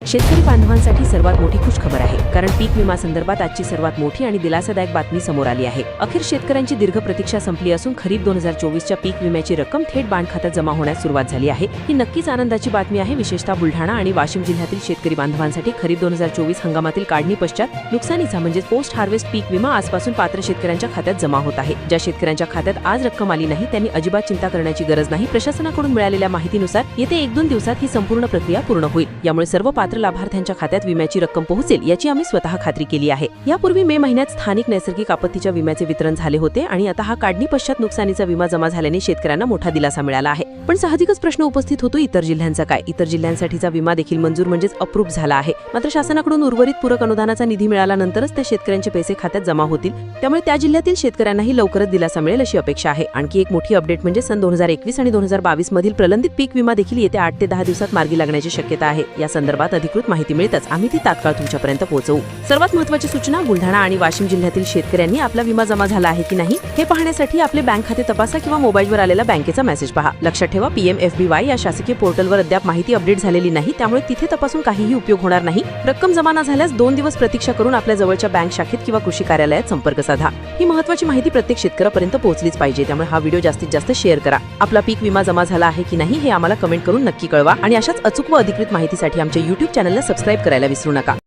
शेतकरी बांधवांसाठी सर्वात मोठी खुशखबर आहे, कारण पीक विमा संदर्भात आजची सर्वात मोठी आणि दिलासादायक बातमी समोर आली आहे। अखेर शेतकऱ्यांची दीर्घ प्रतीक्षा संपली असून खरीप 2024च्या पीक विम्याची रक्कम थेट बँक खात्यात जमा होण्यास सुरुवात झाली आहे। ही नक्कीच आनंदाची बातमी आहे, विशेषतः बुलढाणा आणि वाशिम जिल्ह्यातील शेतकरी बांधवांसाठी। खरीप 2024 हंगामातील काढणी पश्चात नुकसानीचा म्हणजे पोस्ट हार्वेस्ट पीक विमा आजपासून पात्र शेतकऱ्यांच्या खात्यात जमा होत आहे। ज्या शेतकऱ्यांच्या खात्यात आज रक्कम आली नाही त्यांनी अजिबात चिंता करण्याची गरज नाही। प्रशासनाकडून मिळालेल्या माहितीनुसार येत्या 1-2 दिवसात ही संपूर्ण प्रक्रिया पूर्ण होईल। यामुळे सर्व पात्र लाभार्थ्यांच्या खात्यात विम्याची रक्कम पोहोचेल याची आम्ही स्वतः खात्री केली आहे। यापूर्वी मे महिन्यात स्थानिक नैसर्गिक आपत्तीच्या विम्याचे वितरण झाले होते आणि आता हा काढणी पश्चात नुकसानीचा विमा जमा झाल्याने शेतकऱ्यांना मोठा दिलासा मिळाला आहे। पण साहजिकच प्रश्न उपस्थित होतो, इतर जिल्ह्यांचा काय? इतर जिल्ह्यांसाठीचा विमा देखील मंजूर म्हणजेच अप्रूव्ह झाला आहे। मात्र शासनाकडून उर्वरित पूरक अनुदानाचा निधी मिळाल्यानंतरच त्या शेतकऱ्यांचे पैसे खात्यात जमा होतील। त्यामुळे त्या जिल्ह्यातील शेतकऱ्यांनाही लवकरच दिलासा मिळेल अशी अपेक्षा आहे। आणखी एक मोठी अपडेट म्हणजे सन 2021 आणि 2022 मधील प्रलंबित पीक विमा देखील येत्या 8 ते 10 दिवसात मार्गी लागण्याची शक्यता आहे। या संदर्भात अधिकृत माहिती मिळताच आम्ही ती तात्काळ तुमच्यापर्यंत पोहोचवू। सर्वात महत्त्वाची सूचना, बुलढाणा आणि वाशिम जिल्ह्यातील शेतकऱ्यांनी आपला विमा जमा झाला आहे की नाही हे पाहण्यासाठी आपले बँक खाते तपासा किंवा मोबाईलवर आलेला बँकेचा मेसेज पहा। लक्षात ठेवा, PMFBY या शासकीय पोर्टलवर अद्याप माहिती अपडेट झालेली नाही, त्यामुळे तिथे तपासून काहीही उपयोग होणार नाही। रक्कम जमा न झाल्यास 2 दिवस प्रतीक्षा करून आपल्या जवळच्या बँक शाखेत किंवा कृषी कार्यालयात संपर्क साधा। ही महत्त्वाची माहिती प्रत्येक शेतकऱ्यापर्यंत पोहोचलीच पाहिजे, त्यामुळे हा व्हिडिओ जास्तीत जास्त शेअर करा। आपला पीक विमा जमा झाला आहे की नाही हे आम्हाला कमेंट करून नक्की कळवा आणि अशाच अचूक व अधिकृत माहितीसाठी आमच्या YouTube चॅनलला सबस्क्राइब करायला विसरू नका।